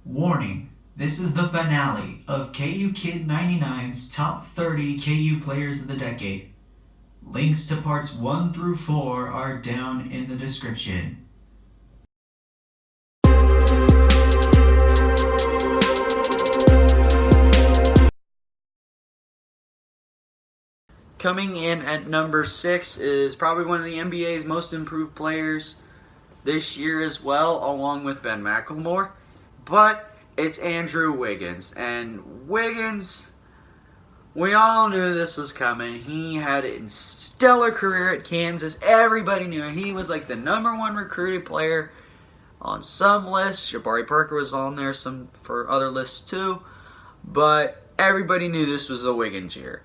Warning, this is the finale of KU Kid 99's Top 30 KU Players of the Decade. Links to parts 1 through 4 are down in the description. Coming in at number 6 is probably one of the NBA's most improved players this year as well, along with Ben McLemore. But it's Andrew Wiggins. And Wiggins, we all knew this was coming. He had a stellar career at Kansas. Everybody knew it. He was like the number one recruited player on some lists. Jabari Parker was on there, some for other lists too. But everybody knew this was the Wiggins year.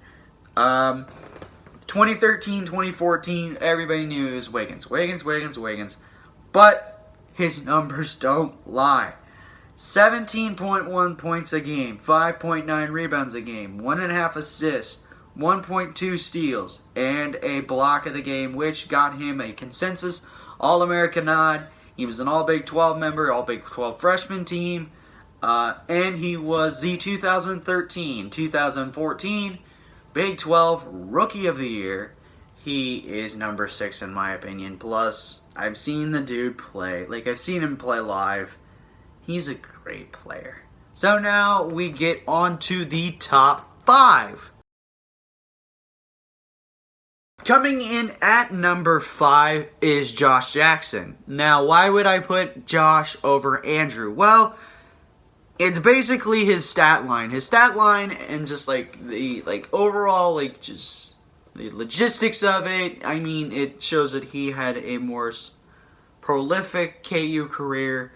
2013, 2014, everybody knew it was Wiggins. Wiggins. But his numbers don't lie. 17.1 points a game, 5.9 rebounds a game, 1.5 assists, 1.2 steals, and a block of the game, which got him a consensus All-American nod. He was an All-Big 12 member, All-Big 12 freshman team, and he was the 2013-2014 Big 12 Rookie of the Year. He is number 6 in my opinion. Plus, I've seen the dude play. I've seen him play live. He's a great player. So now we get on to the top 5. Coming in at number 5 is Josh Jackson. Now, why would I put Josh over Andrew? Well, it's basically his stat line. His stat line and just the overall just the logistics of it. I mean, it shows that he had a more prolific KU career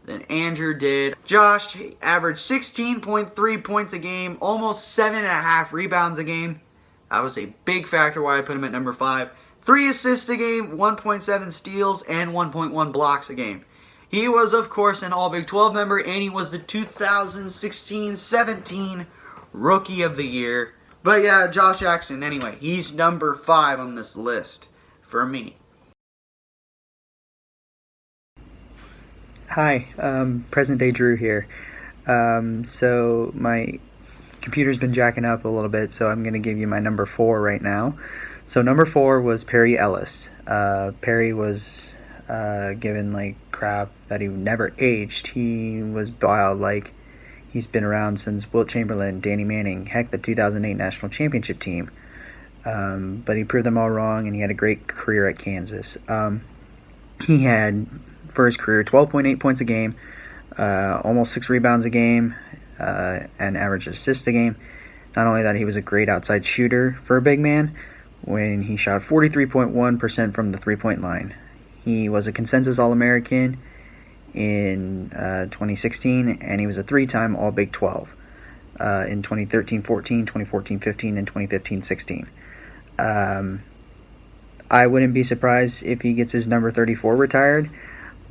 than Andrew did. Josh averaged 16.3 points a game, almost 7.5 rebounds a game. That was a big factor why I put him at number 5. 3 assists a game, 1.7 steals, and 1.1 blocks a game. He was, of course, an All-Big 12 member, and he was the 2016-17 Rookie of the Year. But yeah, Josh Jackson, anyway, he's number 5 on this list for me. Hi, present day Drew here. So my computer's been jacking up a little bit, so I'm going to give you my number 4 right now. So number 4 was Perry Ellis. Perry was given crap that he never aged. He was wild. He's been around since Wilt Chamberlain, Danny Manning, heck, the 2008 national championship team. But he proved them all wrong, and he had a great career at Kansas. He had, for his career, 12.8 points a game, almost 6 rebounds a game, and average assists a game. Not only that, he was a great outside shooter for a big man when he shot 43.1% from the three-point line. He was a consensus All-American in 2016, and he was a 3-time All-Big 12 in 2013-14, 2014-15, and 2015-16. I wouldn't be surprised if he gets his number 34 retired,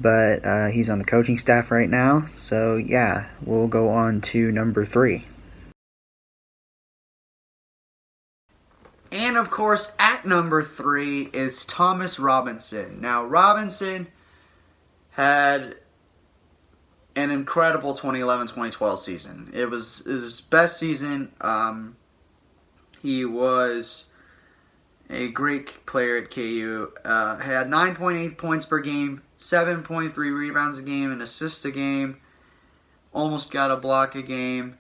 but he's on the coaching staff right now. So yeah, we'll go on to number 3. And of course, at number 3 is Thomas Robinson. Now, Robinson had an incredible 2011-2012 season. It was his best season. He was a great player at KU. Had 9.8 points per game, 7.3 rebounds a game, and assists a game. Almost got a block a game.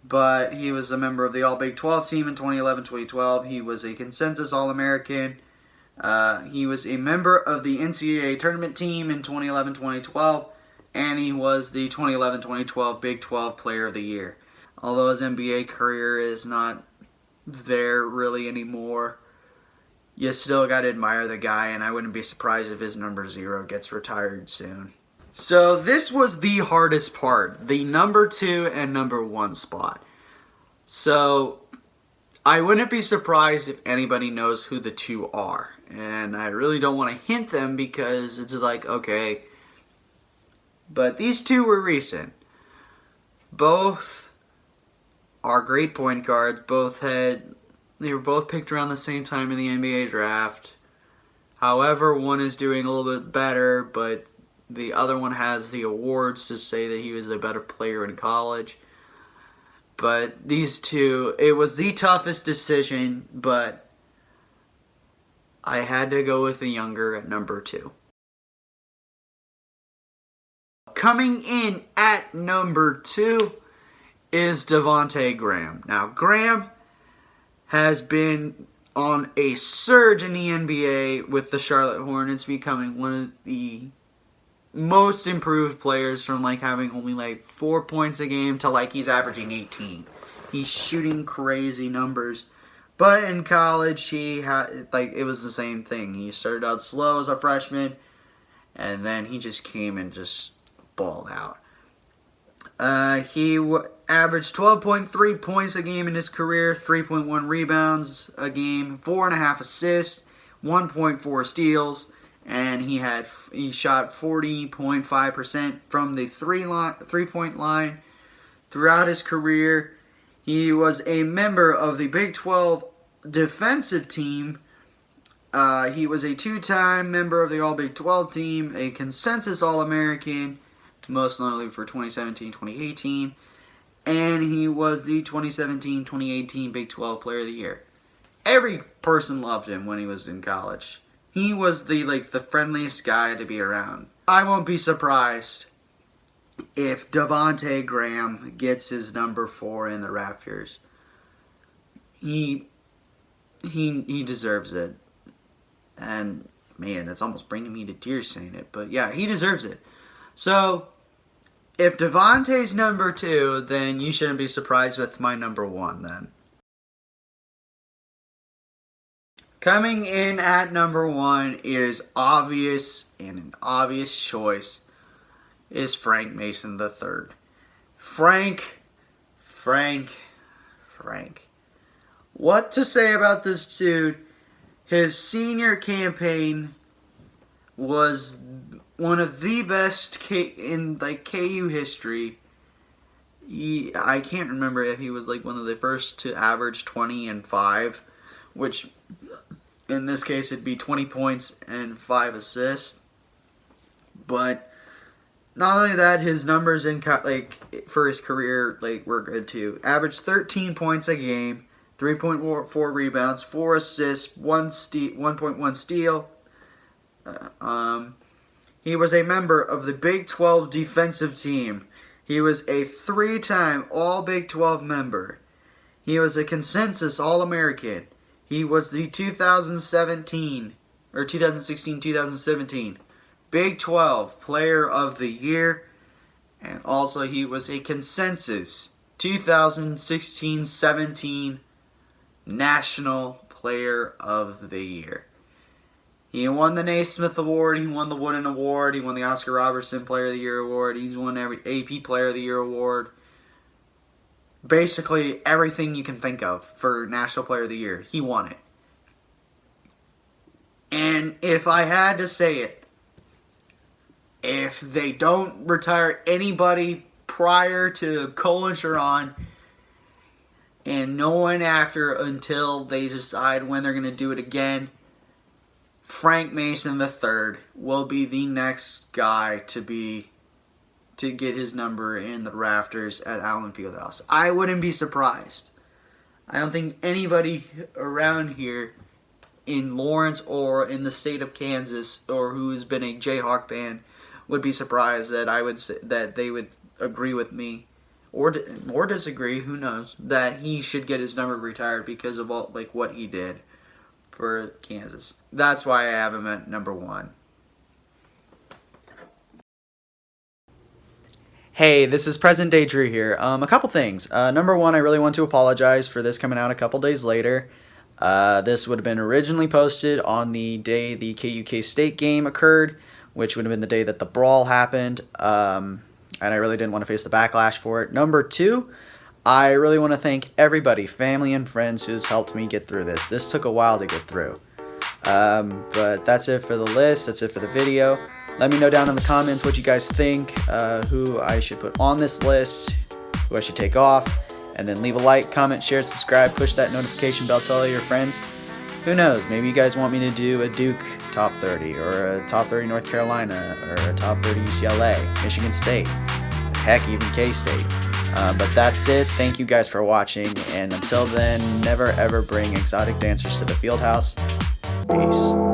But he was a member of the All-Big 12 team in 2011-2012. He was a consensus All-American. He was a member of the NCAA tournament team in 2011-2012. And he was the 2011-2012 Big 12 Player of the Year. Although his NBA career is not there really anymore, you still got to admire the guy, and I wouldn't be surprised if his number 0 gets retired soon. So this was the hardest part, the number 2 and number 1 spot. So I wouldn't be surprised if anybody knows who the 2 are. And I really don't want to hint them because it's okay. But these 2 were recent. Both are great point guards. They were both picked around the same time in the NBA draft. However, one is doing a little bit better, but The other one has the awards to say that he was the better player in college. But these two, it was the toughest decision, but I had to go with the younger at number 2. Coming in at number 2 is Devonte Graham. Now, Graham has been on a surge in the NBA with the Charlotte Hornets, becoming one of the most improved players from like having only like 4 points a game to like he's averaging 18. He's shooting crazy numbers. But in college, he had like it was the same thing. He started out slow as a freshman, and then he just came and just balled out. He averaged 12.3 points a game in his career, 3.1 rebounds a game, 4.5 assists, 1.4 steals, and he shot 40.5% from the 3-point line throughout his career. He was a member of the Big 12 defensive team. He was a 2-time member of the All Big 12 team, a consensus All-American, most notably for 2017-2018, and he was the 2017-2018 Big 12 Player of the Year. Every person loved him when he was in college. He was the friendliest guy to be around. I won't be surprised if Devonte Graham gets his number 4 in the Raptors. He deserves it. And man, it's almost bringing me to tears saying it, but yeah, he deserves it. So, if Devontae's number 2, then you shouldn't be surprised with my number 1 then. Coming in at number 1 is obvious, and an obvious choice is Frank Mason III. Frank. What to say about this dude? His senior campaign was one of the best in KU history. I can't remember if he was one of the first to average 20 and 5, which in this case it'd be 20 points and 5 assists. But not only that, his numbers for his career were good too. Averaged 13 points a game, 3.4 rebounds, 4 assists, 1.1 steal. He was a member of the Big 12 defensive team. He was a 3-time All Big 12 member. He was a consensus All-American. He was the 2016-2017 Big 12 Player of the Year. And also he was a consensus 2016-17 National Player of the Year. He won the Naismith Award, he won the Wooden Award, he won the Oscar Robertson Player of the Year Award, he's won every AP Player of the Year Award. Basically everything you can think of for National Player of the Year, he won it. And if I had to say it, if they don't retire anybody prior to Cole and Sharon, and no one after until they decide when they're going to do it again, Frank Mason III will be the next guy to get his number in the rafters at Allen Fieldhouse. I wouldn't be surprised. I don't think anybody around here in Lawrence or in the state of Kansas or who's been a Jayhawk fan would be surprised that I would say that they would agree with me or disagree, who knows, that he should get his number retired because of all what he did for Kansas. That's why I have him at number 1. Hey, this is Present Day Drew here. A couple things. Number 1, I really want to apologize for this coming out a couple days later. This would have been originally posted on the day the KUK State game occurred, which would have been the day that the brawl happened. And I really didn't want to face the backlash for it. Number 2, I really want to thank everybody, family and friends, who's helped me get through this. This took a while to get through. But that's it for the list. That's it for the video. Let me know down in the comments what you guys think, who I should put on this list, who I should take off. And then leave a like, comment, share, subscribe, push that notification bell to all your friends. Who knows, maybe you guys want me to do a Duke top 30, or a top 30 North Carolina, or a top 30 UCLA, Michigan State, heck, even K-State. But that's it. Thank you guys for watching, and until then, never ever bring exotic dancers to the field house. Peace.